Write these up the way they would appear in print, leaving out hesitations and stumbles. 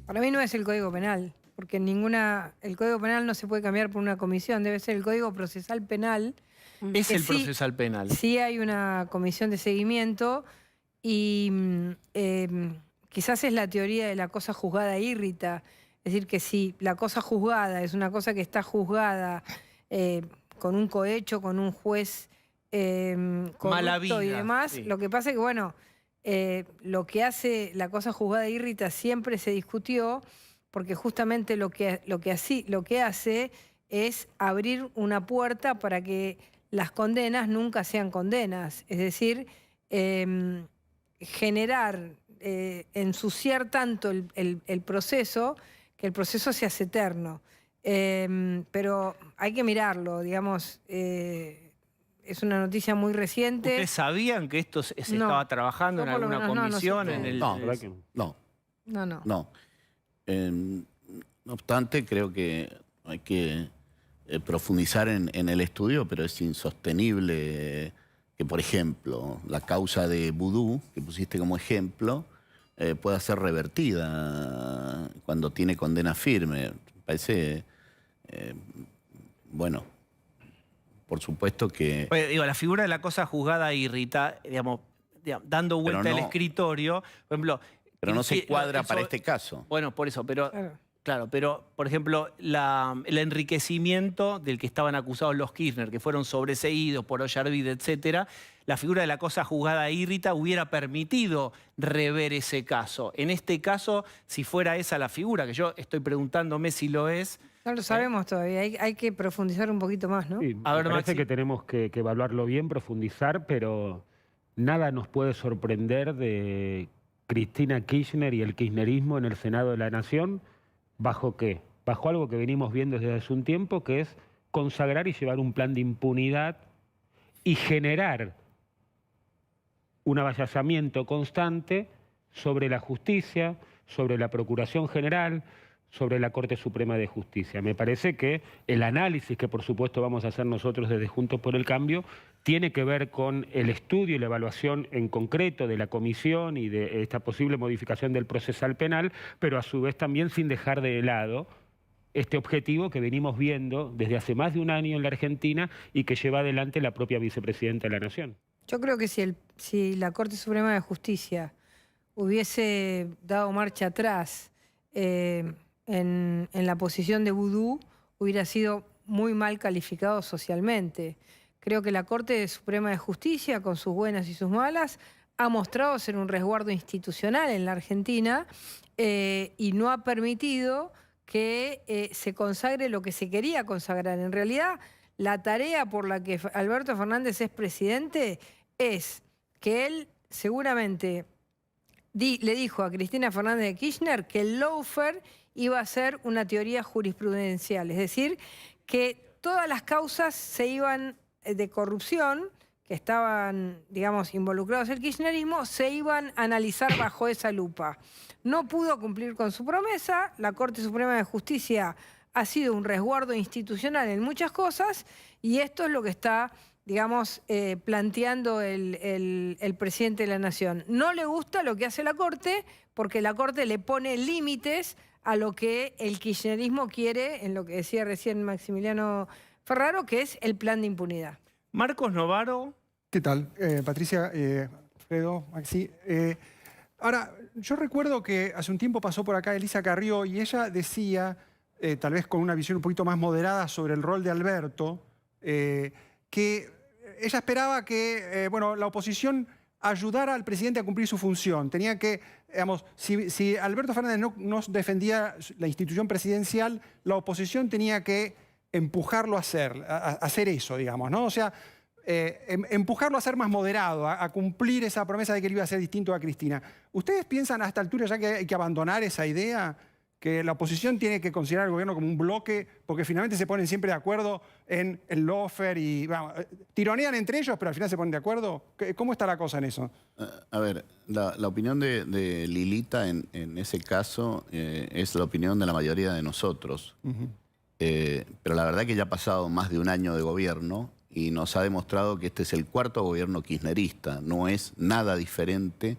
Para mí no es el Código Penal, porque el Código Penal no se puede cambiar por una comisión, debe ser el Código Procesal Penal. Es Que el procesal penal. sí hay una comisión de seguimiento y quizás es la teoría de la cosa juzgada irrita. Es decir, que si la cosa juzgada es una cosa que está juzgada con un cohecho, con un juez Mala corrupto y vida, demás, sí. lo que pasa es que, bueno, lo que hace la cosa juzgada irrita siempre se discutió porque justamente lo que hace es abrir una puerta para que las condenas nunca sean condenas. Es decir, generar, ensuciar tanto el proceso que el proceso se hace eterno. Pero hay que mirarlo, digamos. Es una noticia muy reciente. ¿Ustedes sabían que esto se No, estaba trabajando en yo por lo alguna menos comisión? No, ¿verdad que no? No. No obstante, creo que hay que profundizar en el estudio, pero es insostenible que, por ejemplo, la causa de Vudú, que pusiste como ejemplo, pueda ser revertida cuando tiene condena firme. Parece, bueno, por supuesto que... Pues, digo, la figura de la cosa juzgada irrita, digamos, dando vuelta al escritorio, por ejemplo... Pero no se cuadra para este caso. Bueno, por eso, pero... Claro, pero, por ejemplo, el enriquecimiento del que estaban acusados los Kirchner, que fueron sobreseídos por Ollarvide, etcétera, la figura de la cosa juzgada irrita hubiera permitido rever ese caso. En este caso, si fuera esa la figura, que yo estoy preguntándome si lo es... No lo sabemos todavía, hay que profundizar un poquito más, ¿no? Sí, A ver, me parece Maxi. que tenemos que evaluarlo bien, profundizar, pero nada nos puede sorprender de Cristina Kirchner y el kirchnerismo en el Senado de la Nación. ¿Bajo qué? Bajo algo que venimos viendo desde hace un tiempo, que es consagrar y llevar un plan de impunidad y generar un avasallamiento constante sobre la justicia, sobre la Procuración General, sobre la Corte Suprema de Justicia. Me parece que el análisis que por supuesto vamos a hacer nosotros desde Juntos por el Cambio tiene que ver con el estudio y la evaluación en concreto de la comisión y de esta posible modificación del procesal penal, pero a su vez también sin dejar de lado este objetivo que venimos viendo desde hace más de un año en la Argentina y que lleva adelante la propia vicepresidenta de la Nación. Yo creo que si la Corte Suprema de Justicia hubiese dado marcha atrás en la posición de Vudú, hubiera sido muy mal calificado socialmente. Creo que la Corte Suprema de Justicia, con sus buenas y sus malas, ha mostrado ser un resguardo institucional en la Argentina y no ha permitido que se consagre lo que se quería consagrar. En realidad, la tarea por la que Alberto Fernández es presidente es que él seguramente le dijo a Cristina Fernández de Kirchner que el lawfare iba a ser una teoría jurisprudencial, es decir, que todas las causas se iban de corrupción que estaban, digamos, involucrados el kirchnerismo, se iban a analizar bajo esa lupa. No pudo cumplir con su promesa, la Corte Suprema de Justicia ha sido un resguardo institucional en muchas cosas y esto es lo que está, digamos, planteando el presidente de la Nación. No le gusta lo que hace la Corte porque la Corte le pone límites a lo que el kirchnerismo quiere, en lo que decía recién Maximiliano Ferraro, que es el plan de impunidad. Marcos Novaro. ¿Qué tal? Patricia, Alfredo, Maxi. Ahora, yo recuerdo que hace un tiempo pasó por acá Elisa Carrió y ella decía, tal vez con una visión un poquito más moderada sobre el rol de Alberto, que ella esperaba que bueno, la oposición ayudara al presidente a cumplir su función. Tenía que, digamos, si Alberto Fernández no defendía la institución presidencial, la oposición tenía que empujarlo a hacer eso, digamos, ¿no? O sea, empujarlo a ser más moderado, a cumplir esa promesa de que él iba a ser distinto a Cristina. ¿Ustedes piensan a esta altura ya que hay que abandonar esa idea? Que la oposición tiene que considerar al gobierno como un bloque, porque finalmente se ponen siempre de acuerdo en el lawfare y bueno, tironean entre ellos, pero al final se ponen de acuerdo. ¿Cómo está la cosa en eso? A ver, la opinión de Lilita en ese caso es la opinión de la mayoría de nosotros. Pero la verdad que ya ha pasado más de un año de gobierno y nos ha demostrado que este es el cuarto gobierno kirchnerista. No es nada diferente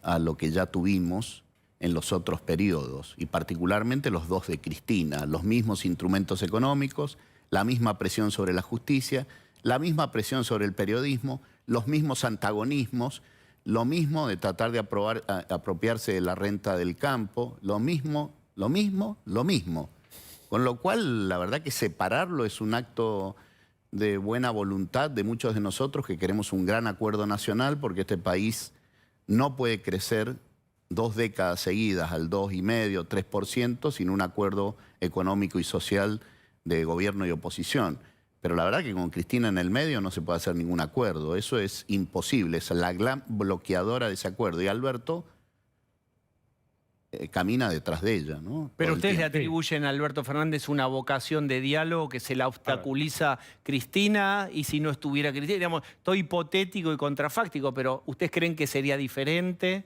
a lo que ya tuvimos en los otros periodos, y particularmente los dos de Cristina, los mismos instrumentos económicos, la misma presión sobre la justicia, la misma presión sobre el periodismo, los mismos antagonismos, lo mismo de tratar de apropiarse de la renta del campo, lo mismo. Con lo cual, la verdad que separarlo es un acto de buena voluntad de muchos de nosotros que queremos un gran acuerdo nacional, porque este país no puede crecer 2 décadas seguidas al 2,5%, 3% sin un acuerdo económico y social de gobierno y oposición. Pero la verdad que con Cristina en el medio no se puede hacer ningún acuerdo. Eso es imposible, es la gran bloqueadora de ese acuerdo. Y Alberto camina detrás de ella, ¿no? Pero ustedes le atribuyen a Alberto Fernández una vocación de diálogo que se la obstaculiza Cristina, y si no estuviera Cristina, digamos, todo hipotético y contrafáctico, pero ¿ustedes creen que sería diferente?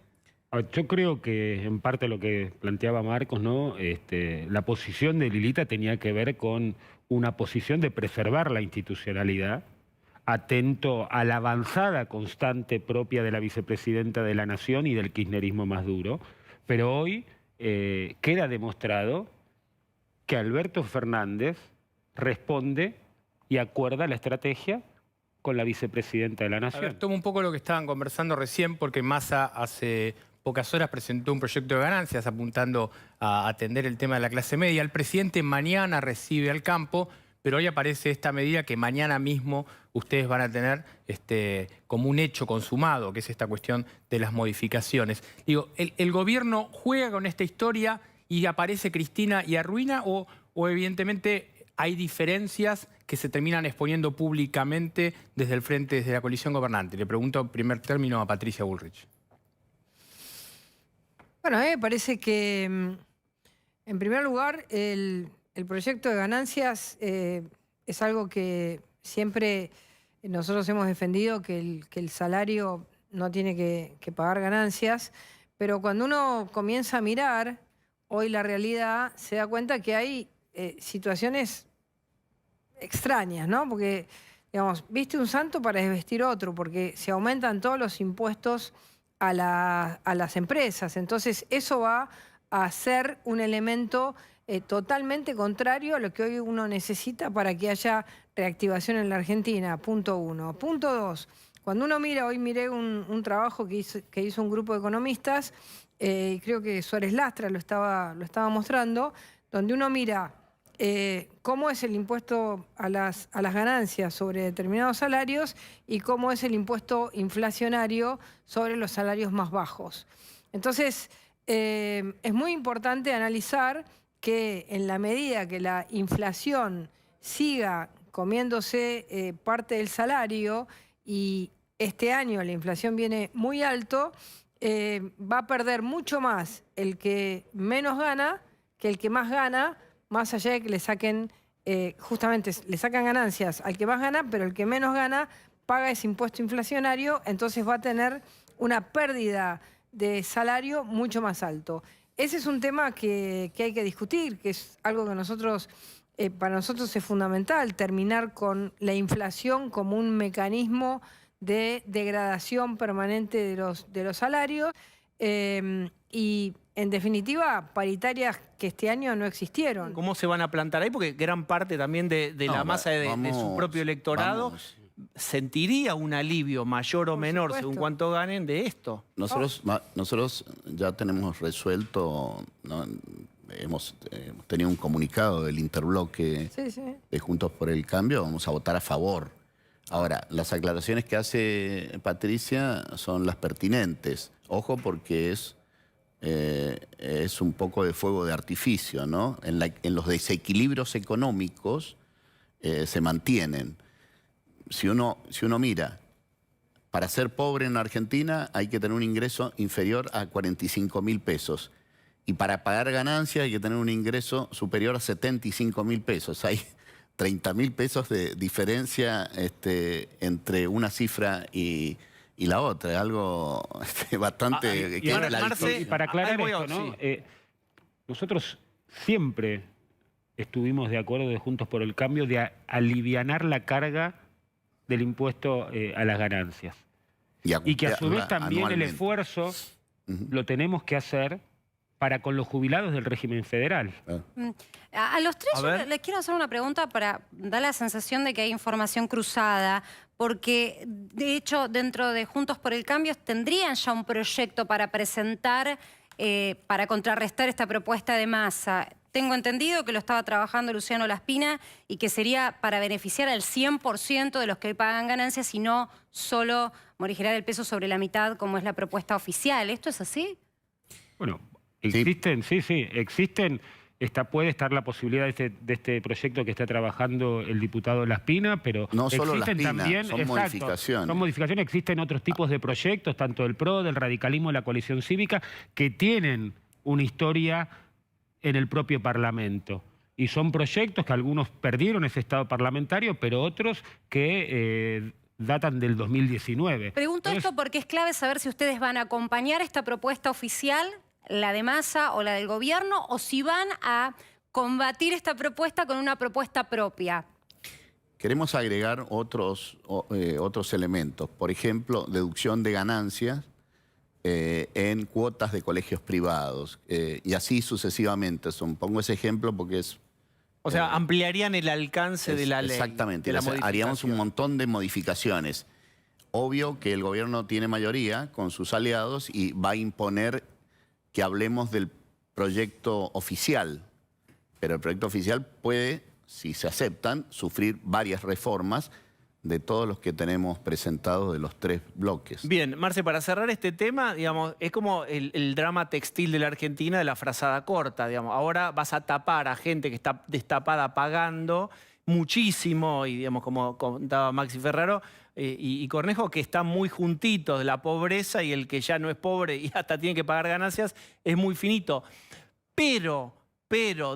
Yo creo que en parte lo que planteaba Marcos, ¿no? La posición de Lilita tenía que ver con una posición de preservar la institucionalidad, atento a la avanzada constante propia de la vicepresidenta de la Nación y del kirchnerismo más duro. Pero hoy queda demostrado que Alberto Fernández responde y acuerda la estrategia con la vicepresidenta de la Nación. A ver, tomo un poco lo que estaban conversando recién, porque Massa hace pocas horas presentó un proyecto de ganancias apuntando a atender el tema de la clase media. El presidente mañana recibe al campo, pero hoy aparece esta medida que mañana mismo ustedes van a tener como un hecho consumado, que es esta cuestión de las modificaciones. Digo, ¿el gobierno juega con esta historia y aparece Cristina y arruina, o evidentemente hay diferencias que se terminan exponiendo públicamente desde el frente, desde la coalición gobernante? Le pregunto en primer término a Patricia Bullrich. Bueno, a mí me parece que, en primer lugar, el proyecto de ganancias es algo que siempre nosotros hemos defendido, que el salario no tiene que pagar ganancias, pero cuando uno comienza a mirar hoy la realidad, se da cuenta que hay situaciones extrañas, ¿no? Porque, digamos, viste un santo para desvestir otro, porque se aumentan todos los impuestos a las empresas. Entonces, eso va a ser un elemento totalmente contrario a lo que hoy uno necesita para que haya reactivación en la Argentina, punto 1. Punto 2, cuando uno mira, hoy miré un trabajo que hizo un grupo de economistas, creo que Suárez Lastra lo estaba mostrando, donde uno mira cómo es el impuesto a las ganancias sobre determinados salarios y cómo es el impuesto inflacionario sobre los salarios más bajos. Entonces, es muy importante analizar que en la medida que la inflación siga comiéndose parte del salario, y este año la inflación viene muy alto, va a perder mucho más el que menos gana que el que más gana, más allá de que le saquen, justamente le sacan ganancias al que más gana, pero el que menos gana paga ese impuesto inflacionario, entonces va a tener una pérdida de salario mucho más alto. Ese es un tema que hay que discutir, que es algo que para nosotros es fundamental, terminar con la inflación como un mecanismo de degradación permanente de los salarios, y en definitiva paritarias que este año no existieron. ¿Cómo se van a plantar ahí? Porque gran parte también de la masa de su propio electorado sentiría un alivio mayor o menor según cuánto ganen de esto. Nosotros ya tenemos resuelto, ¿no? Hemos tenido un comunicado del interbloque de Juntos por el Cambio, vamos a votar a favor. Ahora, las aclaraciones que hace Patricia son las pertinentes. Ojo, porque es un poco de fuego de artificio, ¿no? En los desequilibrios económicos se mantienen. Si uno mira, para ser pobre en Argentina hay que tener un ingreso inferior a 45.000 pesos. Y para pagar ganancias hay que tener un ingreso superior a 75.000 pesos. Hay 30.000 pesos de diferencia entre una cifra y la otra. Es algo bastante... Y para aclarar esto, ¿no? Nosotros siempre estuvimos de acuerdo de Juntos por el Cambio de alivianar la carga del impuesto a las ganancias. Y que a su vez también el esfuerzo lo tenemos que hacer para con los jubilados del régimen federal. A los tres A yo ver. les quiero hacer una pregunta para dar la sensación de que hay información cruzada, porque de hecho dentro de Juntos por el Cambio tendrían ya un proyecto para presentar para contrarrestar esta propuesta de Massa. Tengo entendido que lo estaba trabajando Luciano Laspina y que sería para beneficiar al 100% de los que pagan ganancias y no solo morigerar el peso sobre la mitad como es la propuesta oficial. ¿Esto es así? Bueno, existen, sí, existen. Puede estar la posibilidad de este proyecto que está trabajando el diputado Laspina, pero No solo existen Laspina, también, son modificaciones. Son modificaciones, existen otros tipos de proyectos, tanto del PRO, del radicalismo, de la coalición cívica, que tienen una historia en el propio Parlamento. Y son proyectos que algunos perdieron ese estado parlamentario, pero otros que datan del 2019. Pregunto esto porque es clave saber si ustedes van a acompañar esta propuesta oficial, la de Massa o la del gobierno, o si van a combatir esta propuesta con una propuesta propia. Queremos agregar otros elementos. Por ejemplo, deducción de ganancias en cuotas de colegios privados. Y así sucesivamente. Pongo ese ejemplo porque es... O sea, ampliarían el alcance de la ley. Exactamente. de la Haríamos un modificación. montón de modificaciones. Obvio que el gobierno tiene mayoría con sus aliados y va a imponer que hablemos del proyecto oficial. Pero el proyecto oficial puede, si se aceptan, sufrir varias reformas de todos los que tenemos presentados de los 3 bloques. Bien, Marce, para cerrar este tema, digamos, es como el drama textil de la Argentina de la frazada corta, digamos. Ahora vas a tapar a gente que está destapada pagando muchísimo, y digamos, como contaba Maxi Ferraro y Cornejo, que están muy juntitos de la pobreza, y el que ya no es pobre y hasta tiene que pagar ganancias es muy finito. Pero,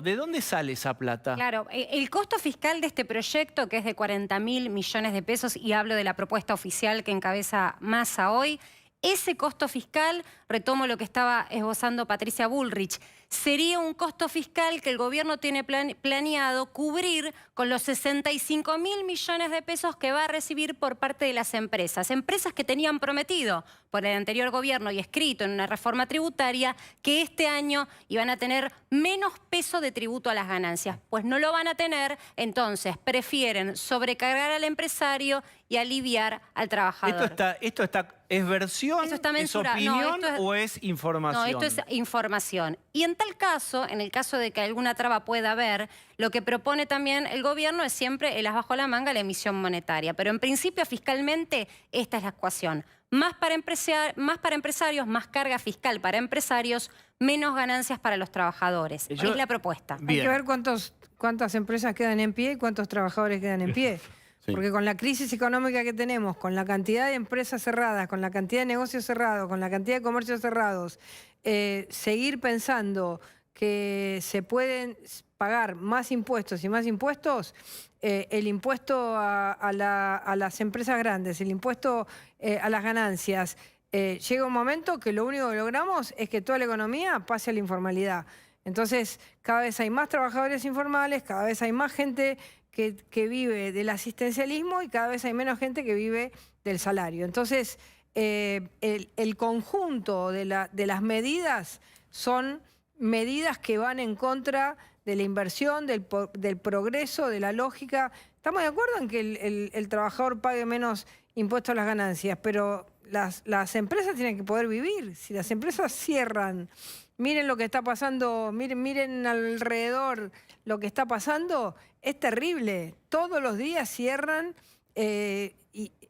¿de dónde sale esa plata? Claro, el costo fiscal de este proyecto, que es de 40.000 millones de pesos, y hablo de la propuesta oficial que encabeza Massa hoy, ese costo fiscal, retomo lo que estaba esbozando Patricia Bullrich, sería un costo fiscal que el gobierno tiene planeado cubrir con los 65.000 millones de pesos que va a recibir por parte de las empresas. Empresas que tenían prometido por el anterior gobierno y escrito en una reforma tributaria que este año iban a tener menos peso de tributo a las ganancias. Pues no lo van a tener, entonces prefieren sobrecargar al empresario y aliviar al trabajador. ¿Es versión, Eso está es mensurado. opinión No, o es información? No, esto es información. Y en tal caso, en el caso de que alguna traba pueda haber, lo que propone también el gobierno es siempre el as bajo la manga la emisión monetaria. Pero en principio, fiscalmente, esta es la ecuación. Más para empresarios, más carga fiscal para empresarios, menos ganancias para los trabajadores. Es la propuesta. Bien. Hay que ver cuántas empresas quedan en pie y cuántos trabajadores quedan en pie. Sí. Porque con la crisis económica que tenemos, con la cantidad de empresas cerradas, con la cantidad de negocios cerrados, con la cantidad de comercios cerrados, seguir pensando que se pueden pagar más impuestos y más impuestos, el impuesto a las empresas grandes, el impuesto a las ganancias, llega un momento que lo único que logramos es que toda la economía pase a la informalidad. Entonces, cada vez hay más trabajadores informales, cada vez hay más gente que vive del asistencialismo y cada vez hay menos gente que vive del salario. Entonces, el conjunto de las medidas son medidas que van en contra de la inversión, del progreso, de la lógica. Estamos de acuerdo en que el trabajador pague menos impuestos a las ganancias, pero las empresas tienen que poder vivir. Si las empresas cierran, miren lo que está pasando, miren alrededor lo que está pasando, es terrible. Todos los días cierran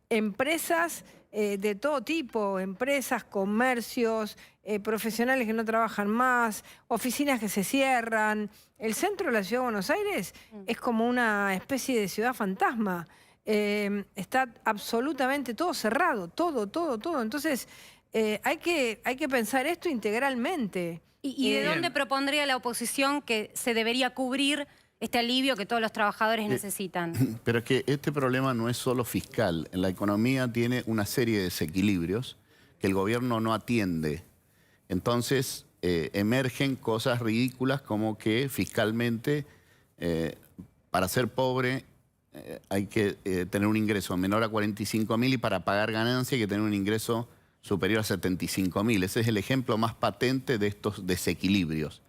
empresas de todo tipo, empresas, comercios, profesionales que no trabajan más, oficinas que se cierran. El centro de la Ciudad de Buenos Aires es como una especie de ciudad fantasma. Está absolutamente todo cerrado, todo. Entonces, hay que pensar esto integralmente. ¿Y de dónde propondría la oposición que se debería cubrir este alivio que todos los trabajadores necesitan? Pero es que este problema no es solo fiscal. En la economía tiene una serie de desequilibrios que el gobierno no atiende. Entonces emergen cosas ridículas como que fiscalmente para ser pobre hay que tener un ingreso menor a 45.000 y para pagar ganancia hay que tener un ingreso superior a 75.000. Ese es el ejemplo más patente de estos desequilibrios.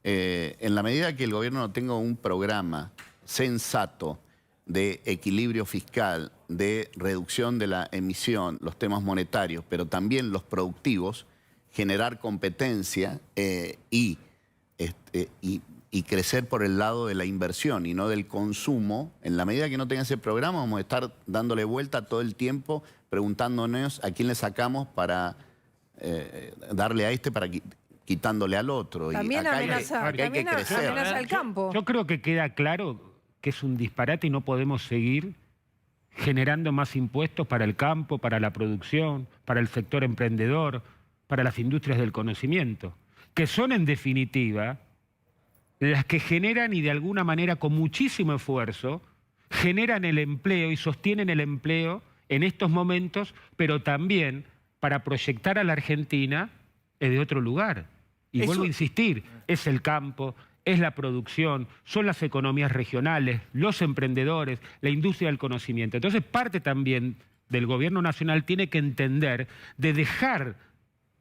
En la medida que el gobierno no tenga un programa sensato de equilibrio fiscal, de reducción de la emisión, los temas monetarios, pero también los productivos, generar competencia y crecer por el lado de la inversión y no del consumo, en la medida que no tenga ese programa vamos a estar dándole vuelta todo el tiempo preguntándonos a quién le sacamos para darle a este para quitándole al otro. También y acá amenaza, hay que crecer. amenaza al campo. Yo creo que queda claro que es un disparate y no podemos seguir generando más impuestos para el campo, para la producción, para el sector emprendedor, para las industrias del conocimiento, que son en definitiva las que generan y de alguna manera con muchísimo esfuerzo generan el empleo y sostienen el empleo en estos momentos, pero también para proyectar a la Argentina de otro lugar. Y vuelvo a insistir, es el campo, es la producción, son las economías regionales, los emprendedores, la industria del conocimiento. Entonces parte también del gobierno nacional tiene que entender de dejar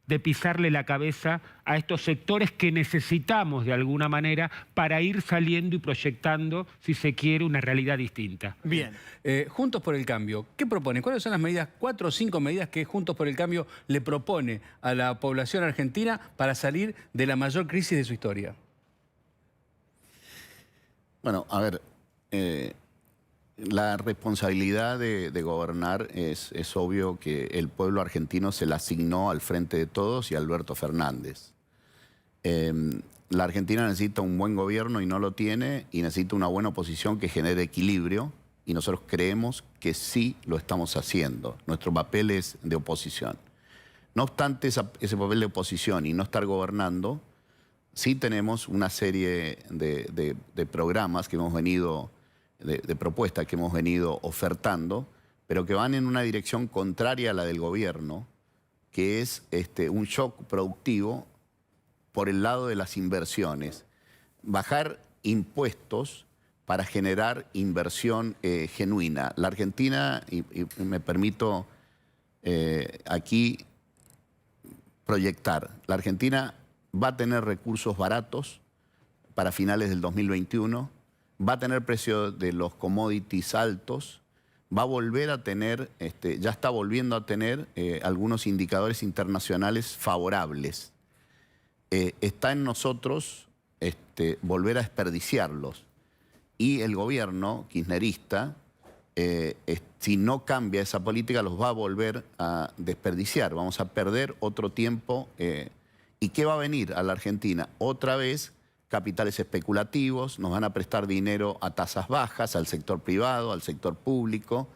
de pisarle la cabeza a estos sectores que necesitamos de alguna manera para ir saliendo y proyectando, si se quiere, una realidad distinta. Bien. Juntos por el Cambio, ¿qué propone? ¿Cuáles son las medidas, 4 o 5 medidas que Juntos por el Cambio le propone a la población argentina para salir de la mayor crisis de su historia? Bueno, a ver, la responsabilidad de gobernar es obvio que el pueblo argentino se la asignó al Frente de Todos y a Alberto Fernández. La Argentina necesita un buen gobierno y no lo tiene, y necesita una buena oposición que genere equilibrio, y nosotros creemos que sí lo estamos haciendo. Nuestro papel es de oposición. No obstante ese papel de oposición y no estar gobernando, sí tenemos una serie de programas que hemos venido, de propuestas que hemos venido ofertando, pero que van en una dirección contraria a la del gobierno, que es un shock productivo por el lado de las inversiones. Bajar impuestos para generar inversión genuina. La Argentina, y me permito aquí proyectar, la Argentina va a tener recursos baratos para finales del 2021, va a tener precio de los commodities altos, va a volver a tener, ya está volviendo a tener algunos indicadores internacionales favorables. Está en nosotros volver a desperdiciarlos. Y el gobierno kirchnerista, si no cambia esa política, los va a volver a desperdiciar. Vamos a perder otro tiempo. ¿Y qué va a venir a la Argentina? Otra vez capitales especulativos, nos van a prestar dinero a tasas bajas, al sector privado, al sector público,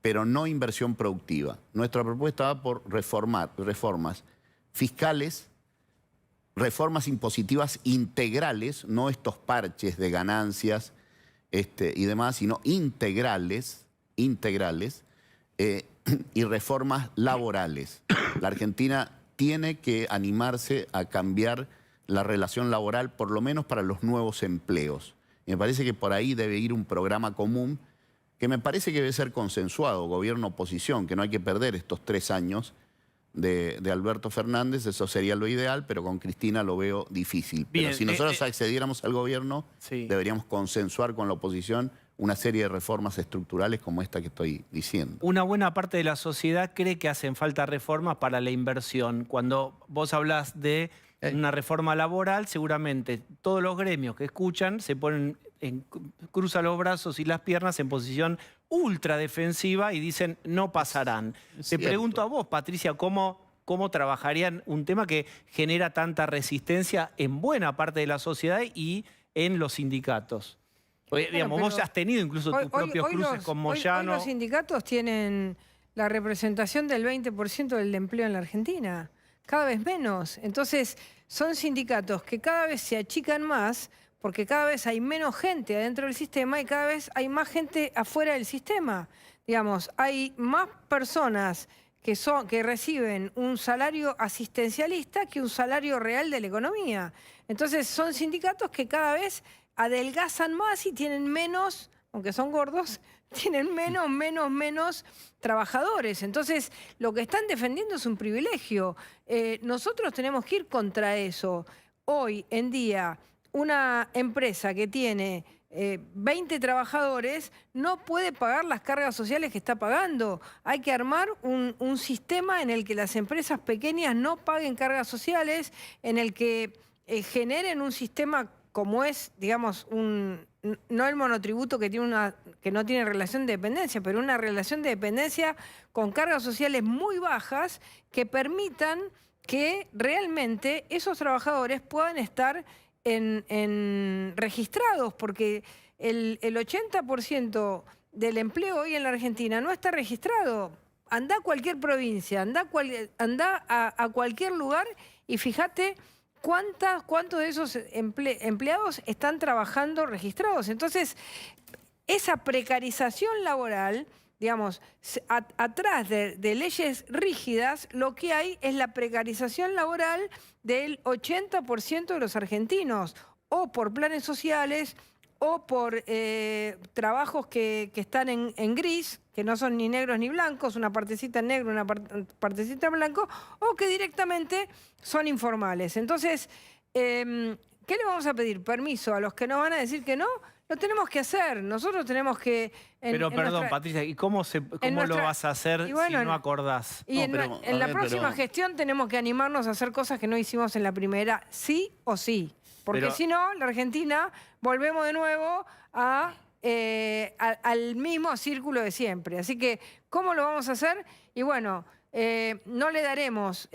pero no inversión productiva. Nuestra propuesta va por reformas fiscales, reformas impositivas integrales, no estos parches de ganancias y demás, sino integrales, y reformas laborales. La Argentina tiene que animarse a cambiar la relación laboral, por lo menos para los nuevos empleos. Y me parece que por ahí debe ir un programa común que me parece que debe ser consensuado, gobierno-oposición, que no hay que perder estos 3 años de Alberto Fernández, eso sería lo ideal, pero con Cristina lo veo difícil. Bien, pero si nosotros accediéramos al gobierno, sí, deberíamos consensuar con la oposición una serie de reformas estructurales como esta que estoy diciendo. Una buena parte de la sociedad cree que hacen falta reformas para la inversión. Cuando vos hablas de una reforma laboral, seguramente todos los gremios que escuchan se ponen, cruzan los brazos y las piernas en posición ultra defensiva y dicen no pasarán. Te pregunto a vos, Patricia, ¿cómo trabajarían un tema que genera tanta resistencia en buena parte de la sociedad y en los sindicatos? Digamos, vos has tenido incluso tus propios cruces con Moyano. Hoy los sindicatos tienen la representación del 20% del empleo en la Argentina, cada vez menos. Entonces, son sindicatos que cada vez se achican más porque cada vez hay menos gente adentro del sistema y cada vez hay más gente afuera del sistema. Digamos, hay más personas que reciben un salario asistencialista que un salario real de la economía. Entonces, son sindicatos que cada vez adelgazan más y tienen menos, aunque son gordos, tienen menos trabajadores. Entonces, lo que están defendiendo es un privilegio. Nosotros tenemos que ir contra eso. Hoy en día, una empresa que tiene 20 trabajadores no puede pagar las cargas sociales que está pagando. Hay que armar un sistema en el que las empresas pequeñas no paguen cargas sociales, en el que generen un sistema como es, digamos, no el monotributo que no tiene relación de dependencia, pero una relación de dependencia con cargas sociales muy bajas que permitan que realmente esos trabajadores puedan estar registrados, porque el 80% del empleo hoy en la Argentina no está registrado. Anda a cualquier provincia, anda a cualquier lugar y fíjate cuántos de esos empleados están trabajando registrados. Entonces, esa precarización laboral, digamos, atrás de leyes rígidas, lo que hay es la precarización laboral del 80% de los argentinos, o por planes sociales, o por trabajos que están en gris, que no son ni negros ni blancos, una partecita en negro, una partecita en blanco, o que directamente son informales. Entonces, ¿qué le vamos a pedir? ¿Permiso a los que nos van a decir que no? Lo tenemos que hacer. Nosotros tenemos que... Perdón, Patricia, ¿y cómo lo vas a hacer si no acordás? Y en la próxima gestión tenemos que animarnos a hacer cosas que no hicimos en la primera, sí o sí. Porque si no, la Argentina volvemos de nuevo al mismo círculo de siempre. Así que, ¿cómo lo vamos a hacer? Y bueno, no le daremos,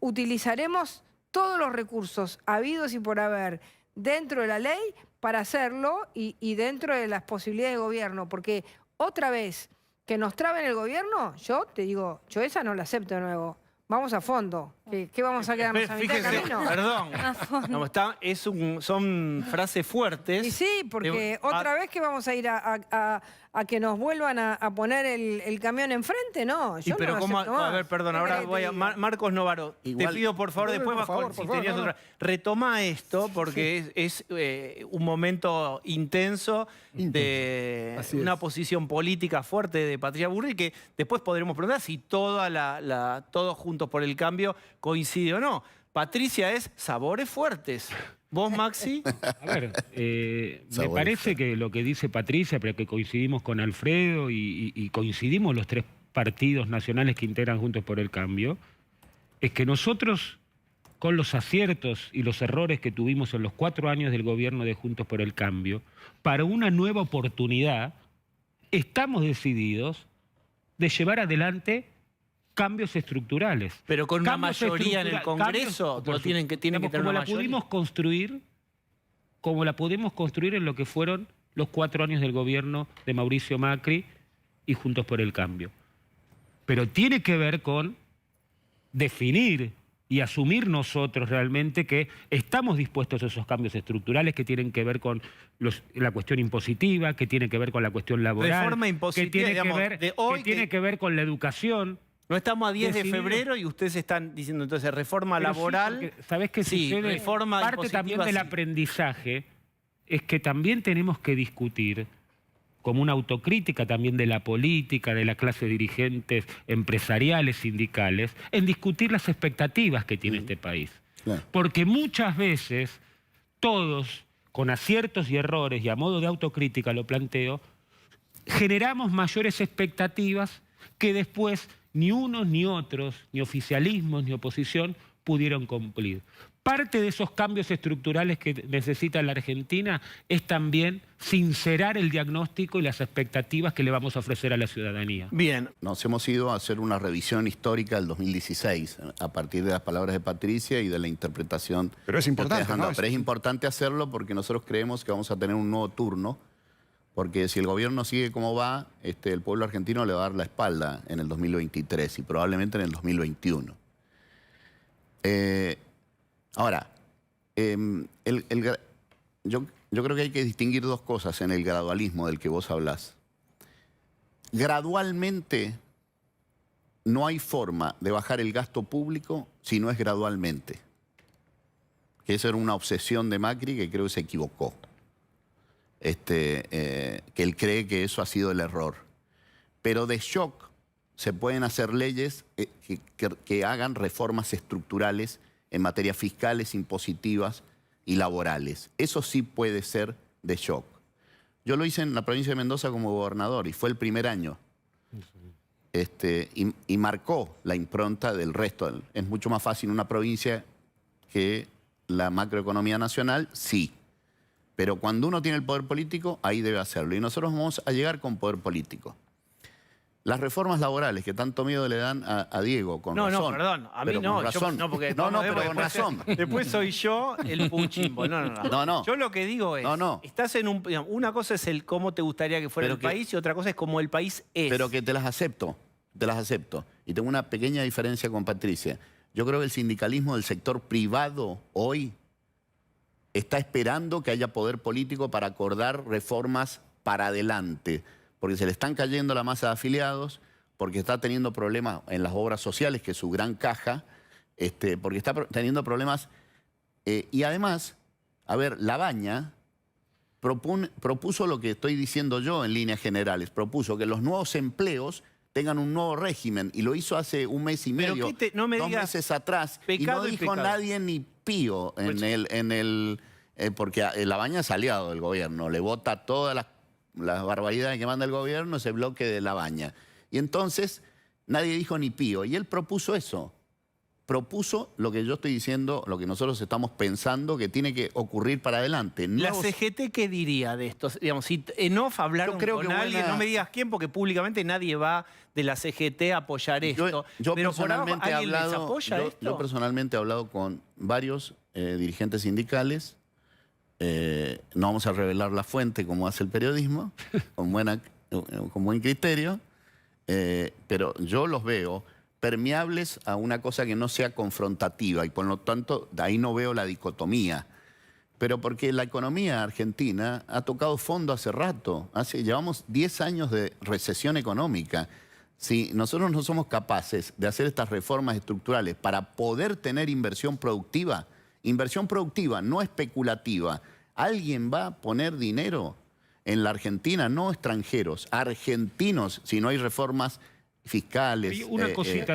utilizaremos todos los recursos habidos y por haber dentro de la ley para hacerlo y dentro de las posibilidades de gobierno. Porque otra vez que nos traben el gobierno, yo te digo, yo esa no la acepto de nuevo. Vamos a fondo. ¿Qué vamos a quedarnos a mitad de camino? Perdón. Son frases fuertes. Y sí, porque otra vez que vamos a ir a que nos vuelvan a poner el camión enfrente, no. Yo pero no ¿cómo? acepto más. A ver, perdón, ahora voy a... Marcos Novaro, te pido por favor, después si tenías otra... Retoma esto, porque es un momento intenso de una posición política fuerte de Patricia Bullrich, que después podremos preguntar si todos juntos por el cambio coincide o no. Patricia es sabores fuertes. ¿Vos, Maxi? A ver, me parece que lo que dice Patricia, pero que coincidimos con Alfredo y coincidimos los tres partidos nacionales que integran Juntos por el Cambio, es que nosotros, con los aciertos y los errores que tuvimos en los 4 años del gobierno de Juntos por el Cambio, para una nueva oportunidad, estamos decididos de llevar adelante cambios estructurales. Pero con una mayoría en el Congreso, tienen que tener una mayoría. Como la pudimos construir en lo que fueron los 4 años del gobierno de Mauricio Macri y Juntos por el Cambio. Pero tiene que ver con definir y asumir nosotros realmente que estamos dispuestos a esos cambios estructurales que tienen que ver con la cuestión impositiva, que tienen que ver con la cuestión laboral, Reforma impositiva, que tiene que ver con la educación. No estamos a 10 de febrero y ustedes están diciendo entonces reforma laboral. Sí, ¿sabés qué sucede? Reforma parte también del aprendizaje es que también tenemos que discutir, como una autocrítica también de la política, de la clase de dirigentes empresariales, sindicales, en discutir las expectativas que tiene este país. Claro. Porque muchas veces todos, con aciertos y errores, y a modo de autocrítica lo planteo, generamos mayores expectativas que después ni unos ni otros, ni oficialismos ni oposición, pudieron cumplir. Parte de esos cambios estructurales que necesita la Argentina es también sincerar el diagnóstico y las expectativas que le vamos a ofrecer a la ciudadanía. Bien. Nos hemos ido a hacer una revisión histórica del 2016, a partir de las palabras de Patricia y de la interpretación. Pero es importante, ¿no? Pero es importante hacerlo porque nosotros creemos que vamos a tener un nuevo turno. Porque si el gobierno sigue como va, el pueblo argentino le va a dar la espalda en el 2023 y probablemente en el 2021. Ahora, yo creo que hay que distinguir dos cosas en el gradualismo del que vos hablás. Gradualmente no hay forma de bajar el gasto público si no es gradualmente. Que esa era una obsesión de Macri que creo que se equivocó. que él cree que eso ha sido el error. Pero de shock se pueden hacer leyes que hagan reformas estructurales en materias fiscales, impositivas y laborales. Eso sí puede ser de shock. Yo lo hice en la provincia de Mendoza como gobernador y fue el primer año. Y marcó la impronta del resto. Es mucho más fácil una provincia que la macroeconomía nacional, sí. Pero cuando uno tiene el poder político, ahí debe hacerlo. Y nosotros vamos a llegar con poder político. Las reformas laborales que tanto miedo le dan a Diego, con razón. No, perdón, a mí no. Razón. Porque pero con razón. Después soy yo el punchimbo. No. Yo lo que digo es, estás en una cosa es el cómo te gustaría que fuera el país y otra cosa es cómo el país es. Pero que te las acepto. Y tengo una pequeña diferencia con Patricia. Yo creo que el sindicalismo del sector privado hoy está esperando que haya poder político para acordar reformas para adelante, porque se le están cayendo la masa de afiliados, porque está teniendo problemas en las obras sociales, que es su gran caja, porque está teniendo problemas. Y además, a ver, Labaña propuso lo que estoy diciendo yo en líneas generales, propuso que los nuevos empleos tengan un nuevo régimen, y lo hizo hace un mes y medio, no me 2 digas meses atrás, y no dijo nadie ni pío porque Labaña es aliado del gobierno, le vota todas las barbaridades que manda el gobierno, ese bloque de Labaña. Y entonces nadie dijo ni pío, y él propuso eso. Propuso lo que yo estoy diciendo, lo que nosotros estamos pensando que tiene que ocurrir para adelante. ¿La CGT qué diría de esto? Digamos, si en off hablaron con alguien, no me digas quién, porque públicamente nadie va de la CGT a apoyar esto. Yo pero personalmente por abajo, ¿alguien les apoya esto? Yo personalmente he hablado con varios dirigentes sindicales. No vamos a revelar la fuente como hace el periodismo, con buen criterio, pero yo los veo permeables a una cosa que no sea confrontativa, y por lo tanto de ahí no veo la dicotomía. Pero porque la economía argentina ha tocado fondo hace rato. Llevamos 10 años de recesión económica. Si nosotros no somos capaces de hacer estas reformas estructurales para poder tener inversión productiva, no especulativa, ¿alguien va a poner dinero en la Argentina? No extranjeros, argentinos, si no hay reformas fiscales. Y una cosita,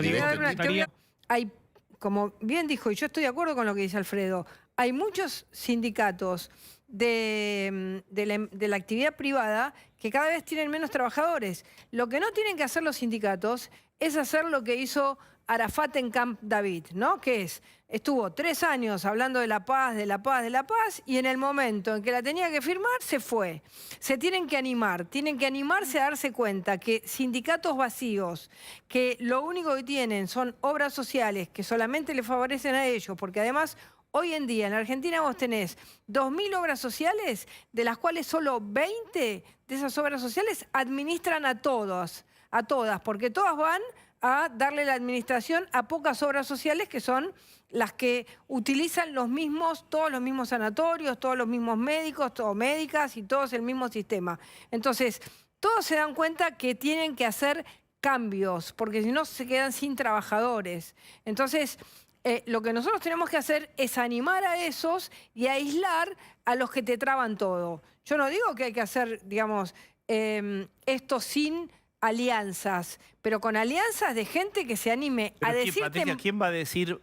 hay, como bien dijo, y yo estoy de acuerdo con lo que dice Alfredo, hay muchos sindicatos de la actividad privada que cada vez tienen menos trabajadores. Lo que no tienen que hacer los sindicatos es hacer lo que hizo Arafat en Camp David, ¿no? Que estuvo 3 años hablando de la paz, y en el momento en que la tenía que firmar, se fue. Se tienen que animarse a darse cuenta que sindicatos vacíos, que lo único que tienen son obras sociales que solamente le favorecen a ellos, porque además hoy en día en la Argentina vos tenés 2.000 obras sociales, de las cuales solo 20 de esas obras sociales administran a todas, porque todas van a darle la administración a pocas obras sociales, que son las que utilizan todos los mismos sanatorios, todos los mismos médicos, todos médicas y todos el mismo sistema. Entonces, todos se dan cuenta que tienen que hacer cambios, porque si no se quedan sin trabajadores. Entonces, lo que nosotros tenemos que hacer es animar a esos y aislar a los que te traban todo. Yo no digo que hay que hacer, digamos, esto sin alianzas, pero con alianzas de gente que se anime a decir... Patricia, ¿quién va a decir,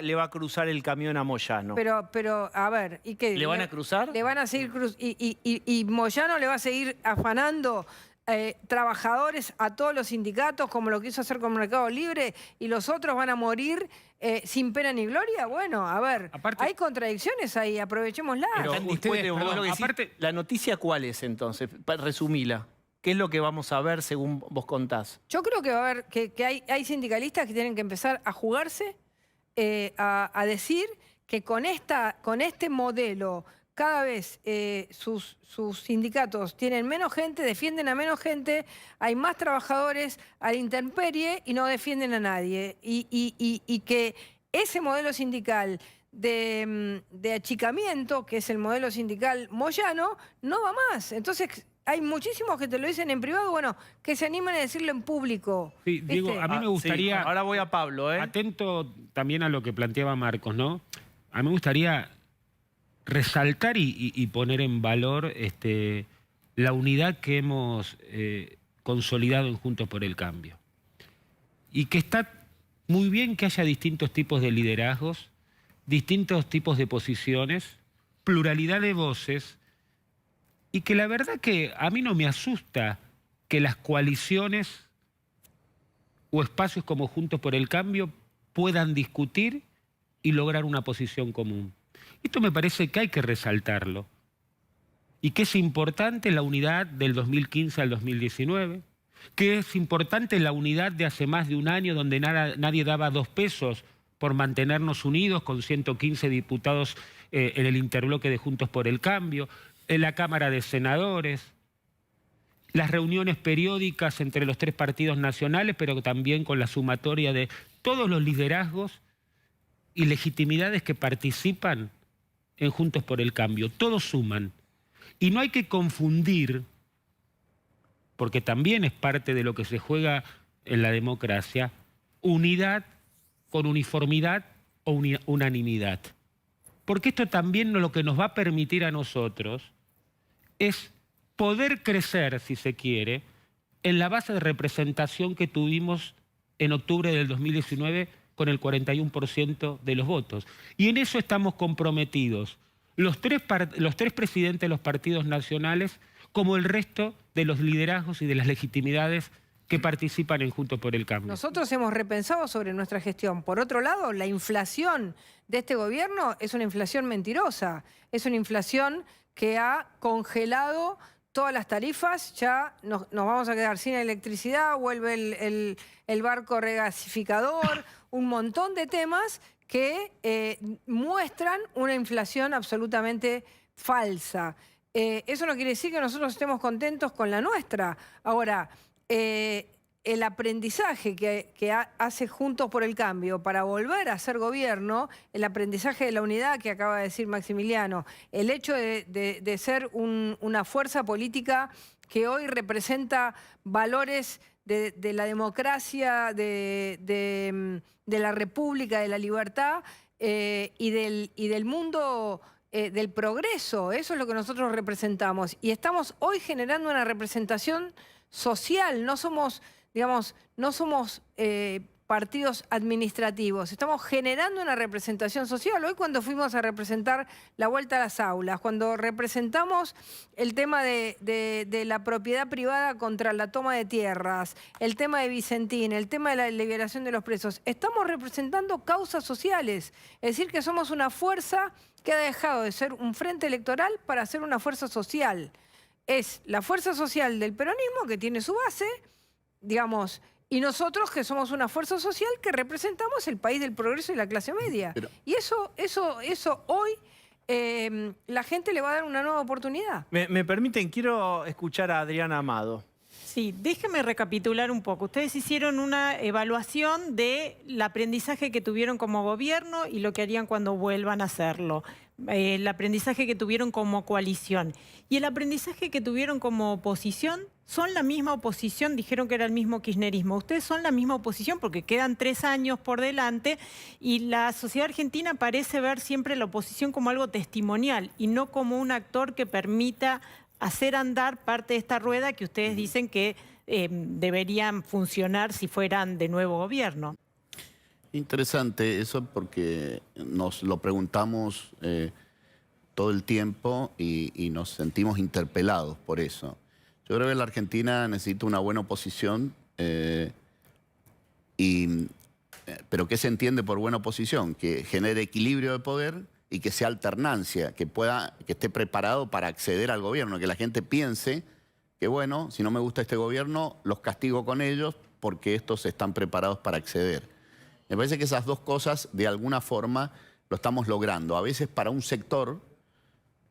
le va a cruzar el camión a Moyano? Pero a ver, ¿y qué? ¿Le van a cruzar? Le van a seguir y Moyano le va a seguir afanando trabajadores a todos los sindicatos, como lo quiso hacer con Mercado Libre, y los otros van a morir sin pena ni gloria. Bueno, a ver, hay contradicciones ahí, aprovechémoslas. Pero ¿la noticia cuál es entonces? Resumila. ¿Qué es lo que vamos a ver según vos contás? Yo creo que va a haber que hay sindicalistas que tienen que empezar a jugarse, a decir que con este modelo cada vez sus sindicatos tienen menos gente, defienden a menos gente, hay más trabajadores a la intemperie y no defienden a nadie. Y que ese modelo sindical de achicamiento, que es el modelo sindical Moyano, no va más. Entonces... hay muchísimos que te lo dicen en privado, bueno, que se animen a decirlo en público. Sí, Diego, a mí me gustaría... Sí, ahora voy a Pablo, Atento también a lo que planteaba Marcos, ¿no? A mí me gustaría resaltar y poner en valor la unidad que hemos consolidado en Juntos por el Cambio. Y que está muy bien que haya distintos tipos de liderazgos, distintos tipos de posiciones, pluralidad de voces, y que la verdad que a mí no me asusta que las coaliciones o espacios como Juntos por el Cambio puedan discutir y lograr una posición común. Esto me parece que hay que resaltarlo. Y que es importante la unidad del 2015 al 2019, que es importante la unidad de hace más de un año donde nadie daba 2 pesos por mantenernos unidos con 115 diputados en el interbloque de Juntos por el Cambio, en la Cámara de Senadores, las reuniones periódicas entre los 3 partidos nacionales, pero también con la sumatoria de todos los liderazgos y legitimidades que participan en Juntos por el Cambio. Todos suman. Y no hay que confundir, porque también es parte de lo que se juega en la democracia, unidad con uniformidad o unanimidad. Porque esto también lo que nos va a permitir a nosotros es poder crecer, si se quiere, en la base de representación que tuvimos en octubre del 2019 con el 41% de los votos. Y en eso estamos comprometidos los tres presidentes de los partidos nacionales como el resto de los liderazgos y de las legitimidades que participan en Juntos por el Cambio. Nosotros hemos repensado sobre nuestra gestión. Por otro lado, la inflación de este gobierno es una inflación mentirosa. Es una inflación que ha congelado todas las tarifas. Ya nos vamos a quedar sin electricidad, vuelve el barco regasificador, un montón de temas que muestran una inflación absolutamente falsa. Eso no quiere decir que nosotros estemos contentos con la nuestra. Ahora, el aprendizaje que hace Juntos por el Cambio para volver a ser gobierno, el aprendizaje de la unidad que acaba de decir Maximiliano, el hecho de ser una fuerza política que hoy representa valores de la democracia, de la república, de la libertad y del mundo del progreso. Eso es lo que nosotros representamos. Y estamos hoy generando una representación social. No somos, digamos, partidos administrativos. Estamos generando una representación social. Hoy cuando fuimos a representar la vuelta a las aulas, cuando representamos el tema de la propiedad privada contra la toma de tierras, el tema de Vicentín, el tema de la liberación de los presos, estamos representando causas sociales. Es decir, que somos una fuerza que ha dejado de ser un frente electoral para ser una fuerza social. Es la fuerza social del peronismo que tiene su base, digamos, y nosotros que somos una fuerza social que representamos el país del progreso y la clase media. Y eso hoy la gente le va a dar una nueva oportunidad. Me permiten, quiero escuchar a Adriana Amado. Sí, déjeme recapitular un poco. Ustedes hicieron una evaluación del aprendizaje que tuvieron como gobierno y lo que harían cuando vuelvan a hacerlo. El aprendizaje que tuvieron como coalición. Y el aprendizaje que tuvieron como oposición, son la misma oposición, dijeron que era el mismo kirchnerismo. Ustedes son la misma oposición porque quedan 3 años por delante y la sociedad argentina parece ver siempre la oposición como algo testimonial y no como un actor que permita hacer andar parte de esta rueda que ustedes dicen que deberían funcionar si fueran de nuevo gobierno. Interesante eso porque nos lo preguntamos todo el tiempo y nos sentimos interpelados por eso. Yo creo que la Argentina necesita una buena oposición, pero ¿qué se entiende por buena oposición? Que genere equilibrio de poder y que sea alternancia, que esté preparado para acceder al gobierno, que la gente piense que bueno, si no me gusta este gobierno, los castigo con ellos porque estos están preparados para acceder. Me parece que esas dos cosas de alguna forma lo estamos logrando. A veces para un sector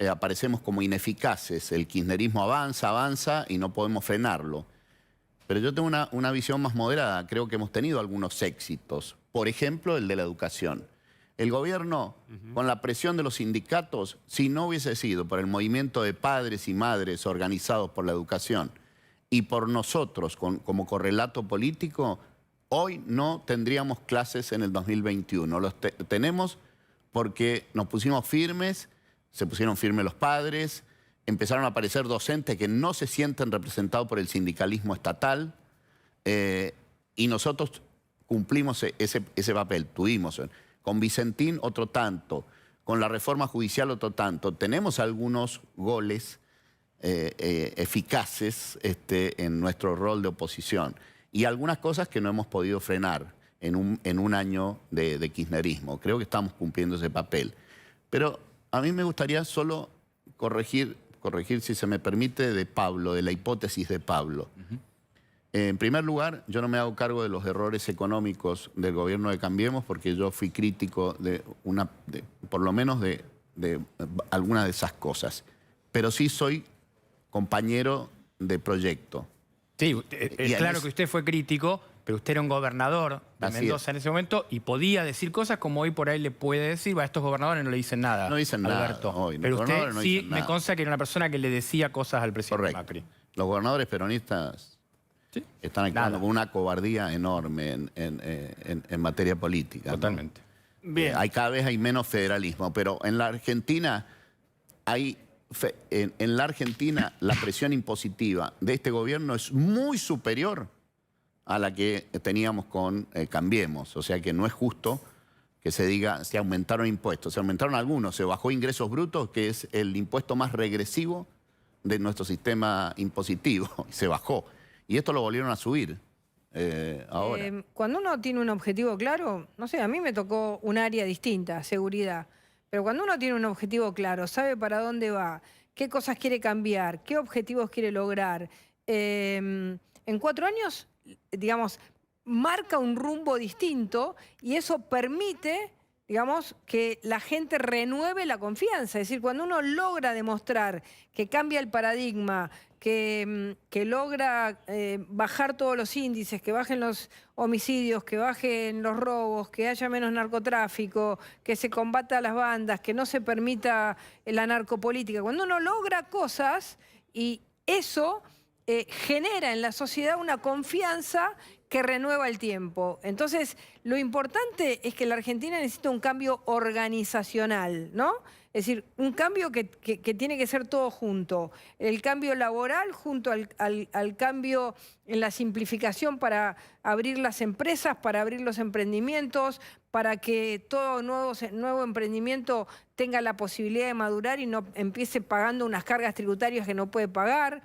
aparecemos como ineficaces, el kirchnerismo avanza y no podemos frenarlo. Pero yo tengo una visión más moderada, creo que hemos tenido algunos éxitos. Por ejemplo, el de la educación. El gobierno, con la presión de los sindicatos, si no hubiese sido por el movimiento de padres y madres organizados por la educación y por nosotros como correlato político, hoy no tendríamos clases en el 2021. Los tenemos porque nos pusimos firmes, se pusieron firmes los padres, empezaron a aparecer docentes que no se sienten representados por el sindicalismo estatal, y nosotros cumplimos ese papel. Tuvimos con Vicentín otro tanto, con la reforma judicial otro tanto. Tenemos algunos goles eficaces en nuestro rol de oposición y algunas cosas que no hemos podido frenar en un año de kirchnerismo. Creo que estamos cumpliendo ese papel. Pero a mí me gustaría solo corregir, si se me permite, de Pablo, de la hipótesis de Pablo. En primer lugar, yo no me hago cargo de los errores económicos del gobierno de Cambiemos porque yo fui crítico por lo menos de algunas de esas cosas. Pero sí soy compañero de proyecto. Sí, claro que usted fue crítico, pero usted era un gobernador de Mendoza en ese momento y podía decir cosas como hoy por ahí le puede decir, a estos gobernadores no le dicen nada. No dicen Alberto. nada hoy. Pero usted no sí dicen nada. me consta que era una persona que le decía cosas al presidente Correcto. Macri. Los gobernadores peronistas están actuando con una cobardía enorme en materia política. Totalmente. ¿no? Bien. Cada vez hay menos federalismo, pero en la Argentina en la Argentina la presión impositiva de este gobierno es muy superior a la que teníamos con Cambiemos. O sea que no es justo que se diga se aumentaron impuestos. Se aumentaron algunos, se bajó ingresos brutos, que es el impuesto más regresivo de nuestro sistema impositivo. Se bajó. Y esto lo volvieron a subir ahora. Cuando uno tiene un objetivo claro, no sé, a mí me tocó un área distinta, seguridad. Pero cuando uno tiene un objetivo claro, sabe para dónde va, qué cosas quiere cambiar, qué objetivos quiere lograr, en 4 años, digamos, marca un rumbo distinto y eso permite, digamos, que la gente renueve la confianza. Es decir, cuando uno logra demostrar que cambia el paradigma, que logra bajar todos los índices, que bajen los homicidios, que bajen los robos, que haya menos narcotráfico, que se combata a las bandas, que no se permita la narcopolítica. Cuando uno logra cosas y eso genera en la sociedad una confianza que renueva el tiempo. Entonces, lo importante es que la Argentina necesita un cambio organizacional, ¿no? Es decir, un cambio que tiene que ser todo junto. El cambio laboral junto al cambio en la simplificación para abrir las empresas, para abrir los emprendimientos, para que todo nuevo emprendimiento tenga la posibilidad de madurar y no empiece pagando unas cargas tributarias que no puede pagar.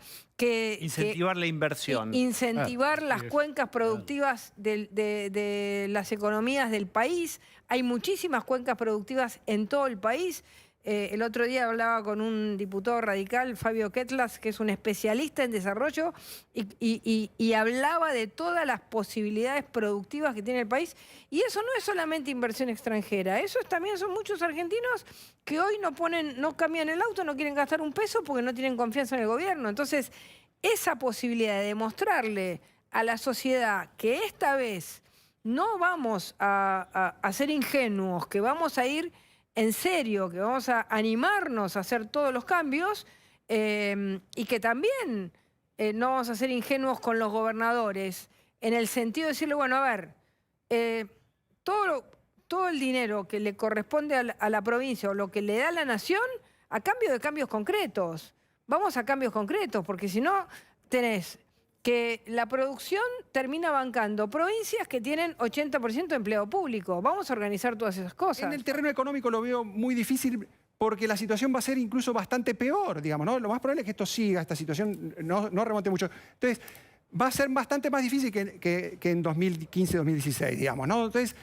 Incentivar la inversión. Incentivar las cuencas productivas de las economías del país. Hay muchísimas cuencas productivas en todo el país. El otro día hablaba con un diputado radical, Fabio Ketlas, que es un especialista en desarrollo, y hablaba de todas las posibilidades productivas que tiene el país. Y eso no es solamente inversión extranjera, eso también son muchos argentinos que hoy no cambian el auto, no quieren gastar un peso porque no tienen confianza en el gobierno. Entonces, esa posibilidad de demostrarle a la sociedad que esta vez no vamos a ser ingenuos, que vamos a ir en serio, que vamos a animarnos a hacer todos los cambios y que también no vamos a ser ingenuos con los gobernadores, en el sentido de decirle, bueno, a ver, todo el dinero que le corresponde a la provincia o lo que le da a la nación, a cambio de cambios concretos. Vamos a cambios concretos, porque si no tenés que la producción termina bancando provincias que tienen 80% de empleo público. Vamos a organizar todas esas cosas. En el terreno económico lo veo muy difícil porque la situación va a ser incluso bastante peor, digamos, ¿no? Lo más probable es que esto siga, esta situación no remonte mucho. Entonces, va a ser bastante más difícil que en 2015-2016, digamos, ¿no? Entonces,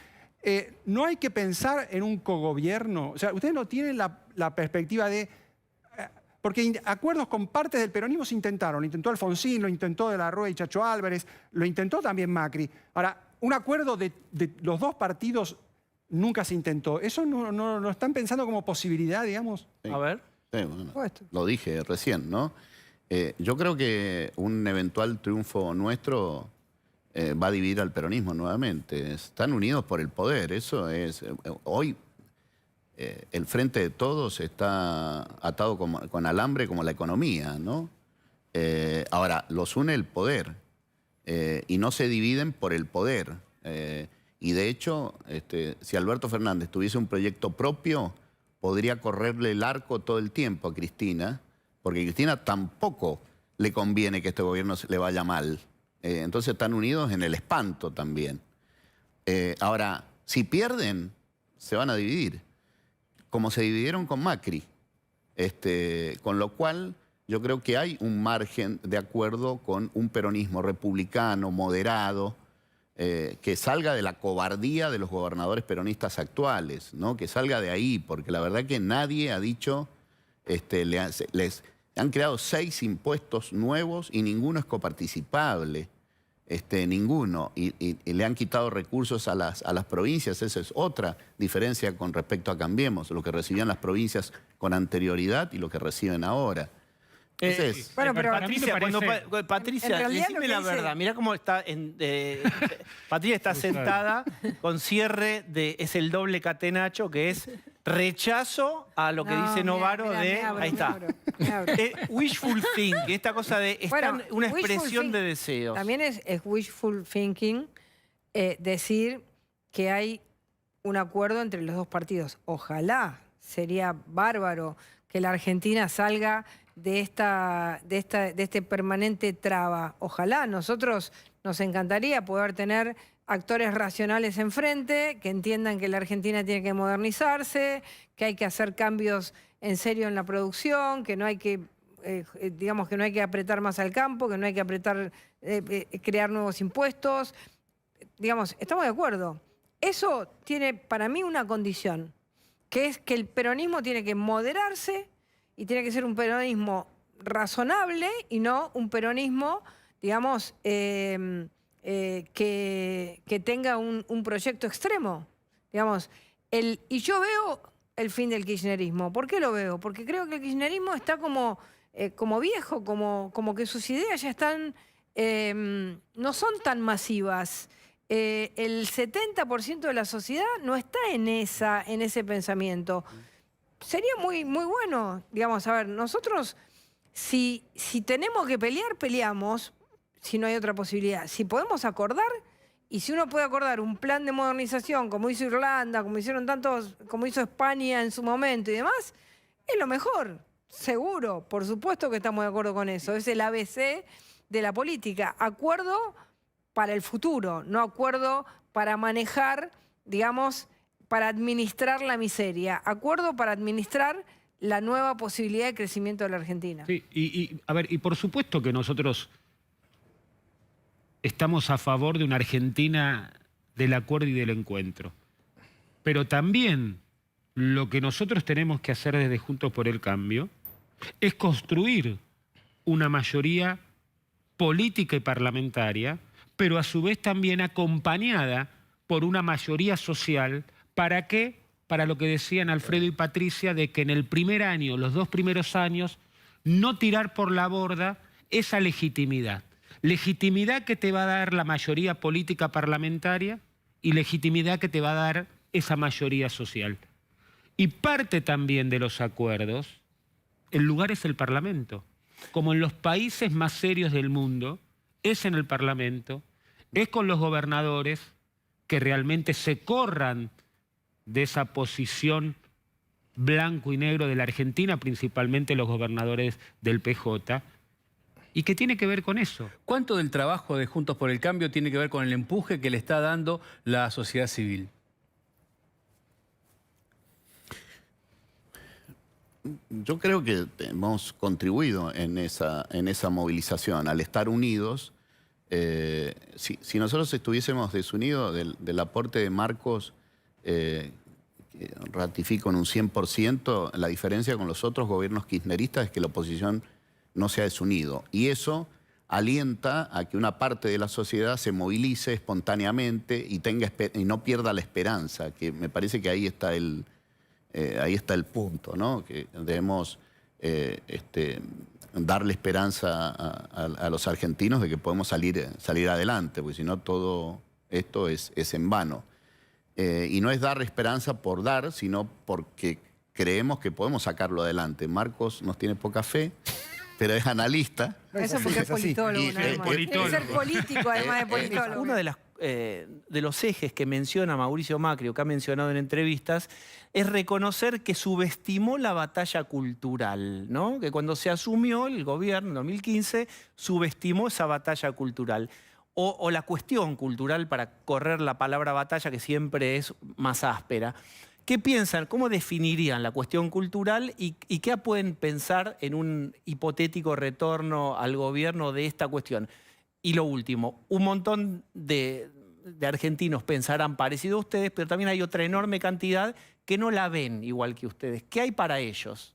no hay que pensar en un cogobierno. O sea, ustedes no tienen la perspectiva de... Porque acuerdos con partes del peronismo se intentaron. Lo intentó Alfonsín, lo intentó De la Rúa y Chacho Álvarez, lo intentó también Macri. Ahora, un acuerdo de los dos partidos nunca se intentó. ¿Eso no lo están pensando como posibilidad, digamos? Sí. A ver. Sí, bueno, lo dije recién, ¿no? Yo creo que un eventual triunfo nuestro va a dividir al peronismo nuevamente. Están unidos por el poder. Eso es... Hoy... el frente de todos está atado con alambre como la economía, ¿no? Ahora, los une el poder y no se dividen por el poder. Y de hecho, si Alberto Fernández tuviese un proyecto propio, podría correrle el arco todo el tiempo a Cristina, porque a Cristina tampoco le conviene que este gobierno le vaya mal. Entonces están unidos en el espanto también. Ahora, si pierden, se van a dividir, como se dividieron con Macri. Con lo cual, yo creo que hay un margen de acuerdo con un peronismo republicano, moderado, que salga de la cobardía de los gobernadores peronistas actuales, ¿no? Que salga de ahí, porque la verdad que nadie ha dicho, les han creado 6 impuestos nuevos y ninguno es coparticipable, ninguno, y le han quitado recursos a las provincias. Esa es otra diferencia con respecto a Cambiemos, lo que recibían las provincias con anterioridad y lo que reciben ahora. Entonces, Bueno, pero Patricia, Patricia, en realidad decime lo la que dice- verdad. Mirá cómo está. Patricia está sentada con cierre de. Es el doble catenacho, que es rechazo a lo que No, dice mirá, Novaro mirá, de. me abro, Ahí me está. abro, me abro. Wishful think, esta cosa de. Bueno, una wishful expresión think- de deseos. También es wishful thinking decir que hay un acuerdo entre los dos partidos. Ojalá, sería bárbaro que la Argentina salga de este permanente traba. Ojalá, nosotros nos encantaría poder tener actores racionales enfrente, que entiendan que la Argentina tiene que modernizarse, que hay que hacer cambios en serio en la producción, que no hay que, digamos, que no hay que apretar más al campo, que no hay que crear nuevos impuestos. Digamos, estamos de acuerdo. Eso tiene para mí una condición, que es que el peronismo tiene que moderarse y tiene que ser un peronismo razonable y no un peronismo, digamos, que tenga un proyecto extremo. Digamos, y yo veo el fin del kirchnerismo. ¿Por qué lo veo? Porque creo que el kirchnerismo está como viejo, como que sus ideas ya están, no son tan masivas. El 70% de la sociedad no está en ese pensamiento. Sería muy bueno, digamos, a ver, nosotros si tenemos que pelear, peleamos, si no hay otra posibilidad. Si podemos acordar, y si uno puede acordar un plan de modernización, como hizo Irlanda, como hicieron tantos, como hizo España en su momento y demás, es lo mejor, seguro, por supuesto que estamos de acuerdo con eso. Es el ABC de la política. Acuerdo para el futuro, no acuerdo para manejar, digamos, para administrar la miseria. Acuerdo para administrar la nueva posibilidad de crecimiento de la Argentina. Sí, a ver, y por supuesto que nosotros estamos a favor de una Argentina del acuerdo y del encuentro. Pero también lo que nosotros tenemos que hacer desde Juntos por el Cambio es construir una mayoría política y parlamentaria, pero a su vez también acompañada por una mayoría social. ¿Para qué? Para lo que decían Alfredo y Patricia, de que en el primer año, los 2 primeros años, no tirar por la borda esa legitimidad. Legitimidad que te va a dar la mayoría política parlamentaria y legitimidad que te va a dar esa mayoría social. Y parte también de los acuerdos, el lugar es el Parlamento. Como en los países más serios del mundo, es en el Parlamento, es con los gobernadores que realmente se corran de esa posición blanco y negro de la Argentina, principalmente los gobernadores del PJ, y que tiene que ver con eso. ¿Cuánto del trabajo de Juntos por el Cambio tiene que ver con el empuje que le está dando la sociedad civil? Yo creo que hemos contribuido en esa movilización. Al estar unidos, si nosotros estuviésemos desunidos del aporte de Marcos, que ratifico en un 100%, la diferencia con los otros gobiernos kirchneristas es que la oposición no se ha desunido. Y eso alienta a que una parte de la sociedad se movilice espontáneamente y no pierda la esperanza, que me parece que ahí está el punto, ¿no? Que debemos darle esperanza a los argentinos de que podemos salir adelante, porque si no todo esto es en vano. Y no es dar esperanza por dar, sino porque creemos que podemos sacarlo adelante. Marcos nos tiene poca fe, pero es analista. Eso porque es politólogo, Y- nada más. politólogo. Debe ser político, además de politólogo. Una de las los ejes que menciona Mauricio Macri o que ha mencionado en entrevistas es reconocer que subestimó la batalla cultural, ¿no? Que cuando se asumió el gobierno en 2015 subestimó esa batalla cultural. O la cuestión cultural, para correr la palabra batalla, que siempre es más áspera. ¿Qué piensan? ¿Cómo definirían la cuestión cultural y qué pueden pensar en un hipotético retorno al gobierno de esta cuestión? Y lo último, un montón de argentinos pensarán parecido a ustedes, pero también hay otra enorme cantidad que no la ven igual que ustedes. ¿Qué hay para ellos?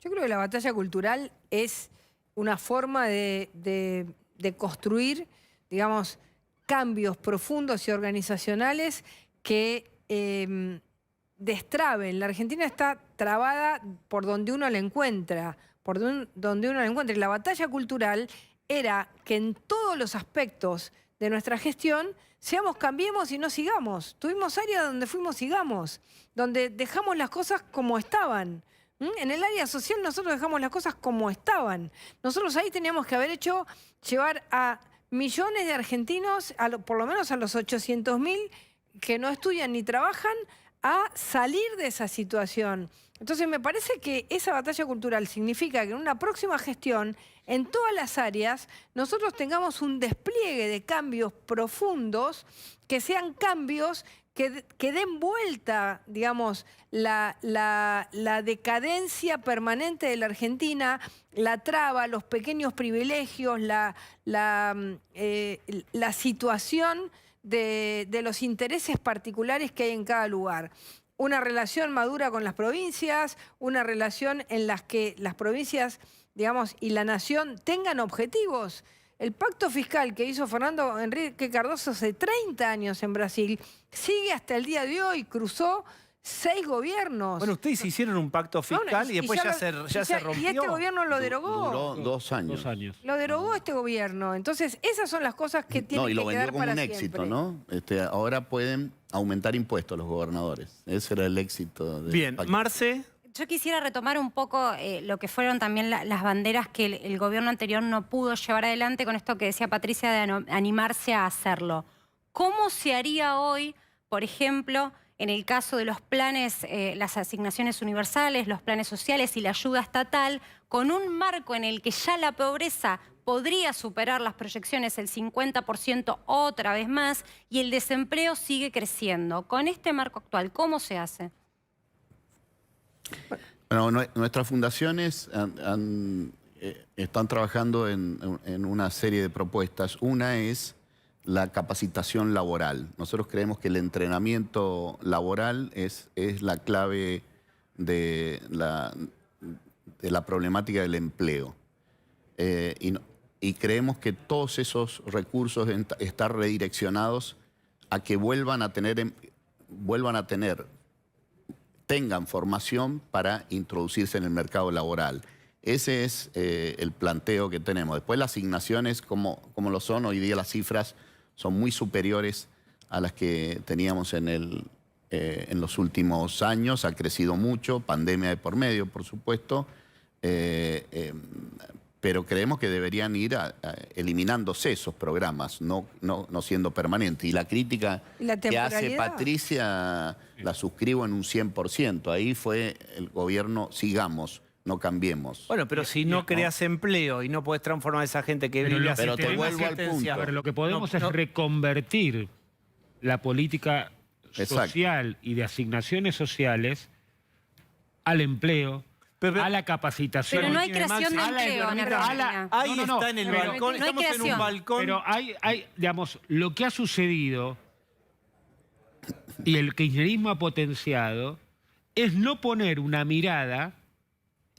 Yo creo que la batalla cultural es una forma de construir, digamos, cambios profundos y organizacionales que destraben. La Argentina está trabada por donde uno la encuentra, donde uno la encuentra. Y la batalla cultural era que en todos los aspectos de nuestra gestión cambiemos y no sigamos. Tuvimos áreas donde fuimos sigamos, donde dejamos las cosas como estaban. En el área social nosotros dejamos las cosas como estaban. Nosotros ahí teníamos que haber llevar a millones de argentinos, por lo menos a los 800.000 que no estudian ni trabajan, a salir de esa situación. Entonces me parece que esa batalla cultural significa que en una próxima gestión, en todas las áreas, nosotros tengamos un despliegue de cambios profundos, que sean cambios que den vuelta, digamos, la decadencia permanente de la Argentina, la traba, los pequeños privilegios, la situación de los intereses particulares que hay en cada lugar. Una relación madura con las provincias, una relación en la que las provincias, digamos, y la nación tengan objetivos. El pacto fiscal que hizo Fernando Henrique Cardoso hace 30 años en Brasil sigue hasta el día de hoy, cruzó 6 gobiernos. Bueno, ustedes hicieron un pacto fiscal y después ya se rompió. Y este gobierno lo derogó. Duró 2 años. 2 años. Lo derogó este gobierno. Entonces, esas son las cosas que tienen que quedar para siempre. No, y lo vendió como un éxito, ¿no? Ahora pueden aumentar impuestos los gobernadores. Ese era el éxito del Bien, pacto. Marce. Yo quisiera retomar un poco lo que fueron también las banderas que el gobierno anterior no pudo llevar adelante con esto que decía Patricia de animarse a hacerlo. ¿Cómo se haría hoy, por ejemplo, en el caso de los planes, las asignaciones universales, los planes sociales y la ayuda estatal, con un marco en el que ya la pobreza podría superar las proyecciones el 50% otra vez más y el desempleo sigue creciendo? Con este marco actual, ¿cómo se hace? Bueno, nuestras fundaciones están trabajando en una serie de propuestas. Una es la capacitación laboral. Nosotros creemos que el entrenamiento laboral es la clave de la problemática del empleo. Y creemos que todos esos recursos están redireccionados a que tengan formación para introducirse en el mercado laboral. Ese es el planteo que tenemos. Después las asignaciones, como lo son, hoy día las cifras son muy superiores a las que teníamos en los últimos años. Ha crecido mucho, pandemia de por medio, por supuesto, pero creemos que deberían ir eliminándose esos programas, no siendo permanentes. Y la crítica que hace Patricia la suscribo en un 100%. Ahí fue el gobierno, sigamos, no cambiemos. Bueno, pero si no creas empleo y no podés transformar a esa gente que vive pero te vuelvo al punto. Pero lo que podemos es reconvertir la política social y de asignaciones sociales al empleo, a la capacitación. Pero no hay creación de empleo en Argentina. Ahí está en el balcón, estamos en un balcón. Pero hay, digamos, lo que ha sucedido y el kirchnerismo ha potenciado es no poner una mirada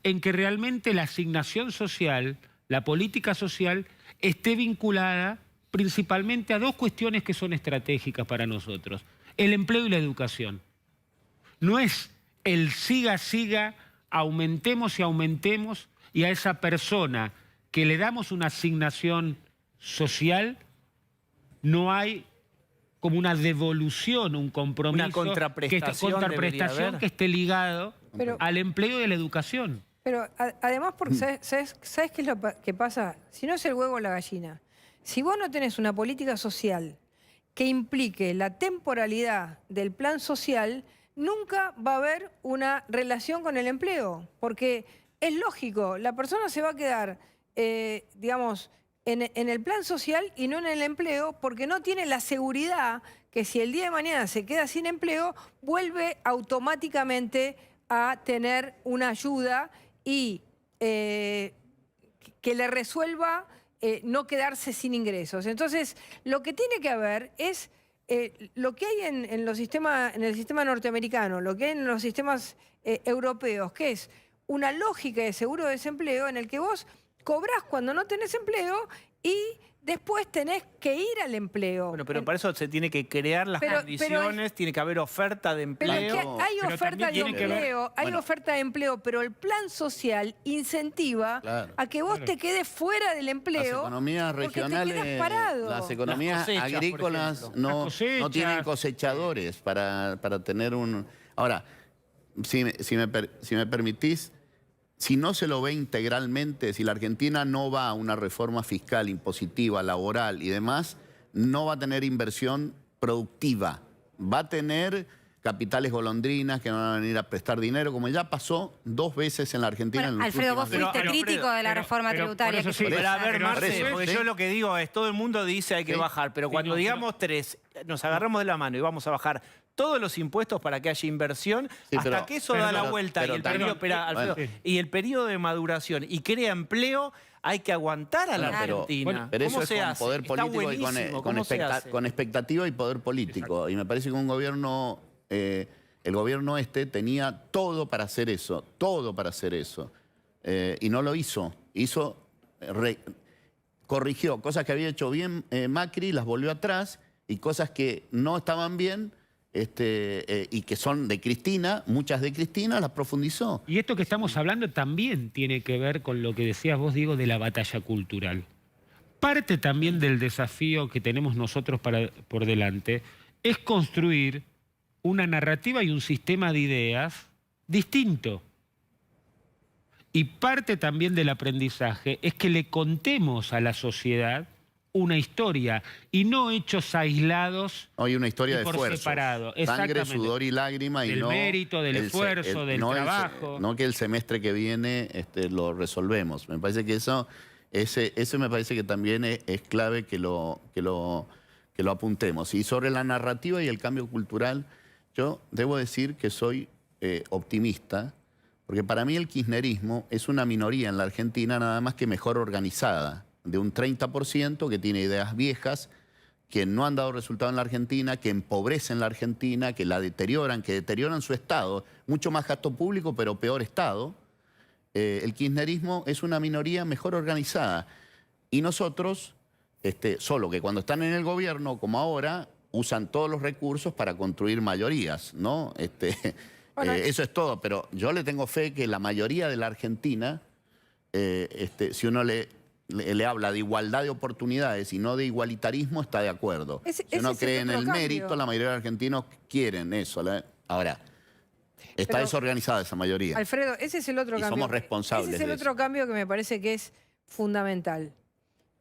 en que realmente la asignación social, la política social, esté vinculada principalmente a 2 cuestiones que son estratégicas para nosotros: el empleo y la educación. No es el siga, aumentemos y aumentemos, y a esa persona que le damos una asignación social no hay como una devolución, un compromiso, una contraprestación que esté ligado al empleo y a la educación. Pero además, porque ¿sabes qué es lo que pasa? Si no es el huevo o la gallina. Si vos no tenés una política social que implique la temporalidad del plan social, nunca va a haber una relación con el empleo, porque es lógico, la persona se va a quedar, digamos, en el plan social y no en el empleo, porque no tiene la seguridad que si el día de mañana se queda sin empleo, vuelve automáticamente a tener una ayuda y que le resuelva no quedarse sin ingresos. Entonces, lo que tiene que haber es lo que hay en el sistema norteamericano, lo que hay en los sistemas europeos, que es una lógica de seguro de desempleo en el que vos cobrás cuando no tenés empleo y después tenés que ir al empleo. Bueno, pero para eso se tiene que crear las condiciones, tiene que haber oferta de empleo. Pero es que hay oferta de empleo, hay bueno, oferta de empleo, pero el plan social incentiva a que vos te quedes fuera del empleo. Las economías regionales, porque te quedas parado. las economías agrícolas no tienen cosechadores para tener un... Ahora, si me permitís, si no se lo ve integralmente, si la Argentina no va a una reforma fiscal, impositiva, laboral y demás, no va a tener inversión productiva. Va a tener capitales golondrinas que van a venir a prestar dinero, como ya pasó 2 veces en la Argentina. Bueno, en los Alfredo, vos últimos fuiste años. crítico de la reforma tributaria. Pero a ver, Marce, porque sí. yo lo que digo es, todo el mundo dice hay que bajar, pero cuando digamos 3, nos agarramos de la mano y vamos a bajar todos los impuestos para que haya inversión, hasta que eso da la vuelta y el periodo de maduración y crea empleo, hay que aguantar a la Argentina. Pero ¿Cómo eso se es con hace? poder Está político y con expectativa y poder político. Y me parece que un gobierno, el gobierno tenía todo para hacer eso, y no lo hizo. Corrigió cosas que había hecho bien Macri, las volvió atrás, y cosas que no estaban bien, y que son de Cristina, muchas de Cristina, las profundizó. Y esto que estamos hablando también tiene que ver con lo que decías vos, Diego, de la batalla cultural. Parte también del desafío que tenemos nosotros por delante es construir una narrativa y un sistema de ideas distinto. Y parte también del aprendizaje es que le contemos a la sociedad una historia y no hechos aislados. Hay una historia de por esfuerzo. separado. Sangre, sudor y lágrima. Del mérito, del esfuerzo, del trabajo. No que el semestre que viene lo resolvemos. Me parece que eso me parece que también es clave que lo apuntemos. Y sobre la narrativa y el cambio cultural, yo debo decir que soy optimista, porque para mí el kirchnerismo es una minoría en la Argentina nada más que mejor organizada, de un 30% que tiene ideas viejas, que no han dado resultado en la Argentina, que empobrecen la Argentina, que la deterioran, que deterioran su Estado. Mucho más gasto público, pero peor Estado. El kirchnerismo es una minoría mejor organizada. Y nosotros, solo que cuando están en el gobierno, como ahora, usan todos los recursos para construir mayorías, ¿no? Eso es todo, pero yo le tengo fe que la mayoría de la Argentina, si uno le habla de igualdad de oportunidades y no de igualitarismo, está de acuerdo. Si uno cree en el mérito, la mayoría de los argentinos quieren eso. Ahora, está desorganizada esa mayoría. Alfredo, ese es el otro cambio. Somos responsables. Ese es el otro cambio que me parece que es fundamental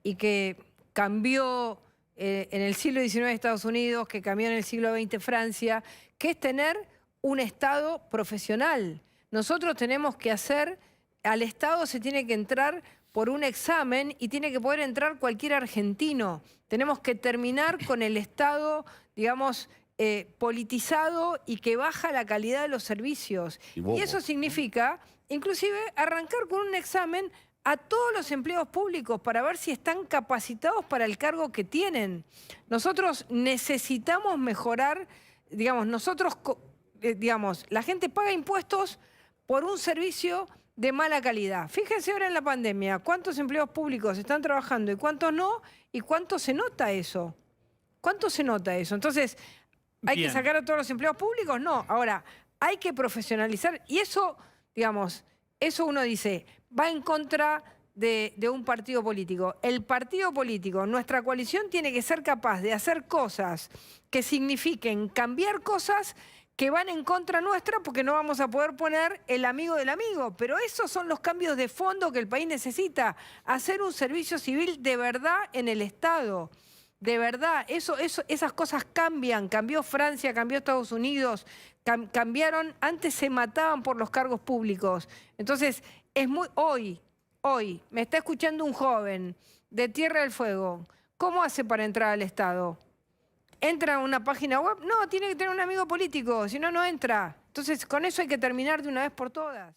y que cambió en el siglo XIX Estados Unidos, que cambió en el siglo XX Francia, que es tener un Estado profesional. Nosotros tenemos que al Estado se tiene que entrar por un examen y tiene que poder entrar cualquier argentino. Tenemos que terminar con el Estado, digamos, politizado y que baja la calidad de los servicios. Y eso significa, inclusive, arrancar con un examen a todos los empleados públicos para ver si están capacitados para el cargo que tienen. Nosotros necesitamos mejorar, digamos, la gente paga impuestos por un servicio de mala calidad. Fíjense ahora en la pandemia, cuántos empleados públicos están trabajando y cuántos no, y cuánto se nota eso. ¿Cuánto se nota eso? Entonces, ¿hay que sacar a todos los empleados públicos? No. Ahora, hay que profesionalizar. Y eso, digamos, eso uno dice, va en contra de un partido político. El partido político, nuestra coalición, tiene que ser capaz de hacer cosas que signifiquen cambiar cosas que van en contra nuestra, porque no vamos a poder poner el amigo del amigo. Pero esos son los cambios de fondo que el país necesita. Hacer un servicio civil de verdad en el Estado. De verdad, esas cosas cambian. Cambió Francia, cambió Estados Unidos, cambiaron. Antes se mataban por los cargos públicos. Entonces, hoy, me está escuchando un joven de Tierra del Fuego. ¿Cómo hace para entrar al Estado? ¿Entra a una página web? No, tiene que tener un amigo político, si no, no entra. Entonces, con eso hay que terminar de una vez por todas.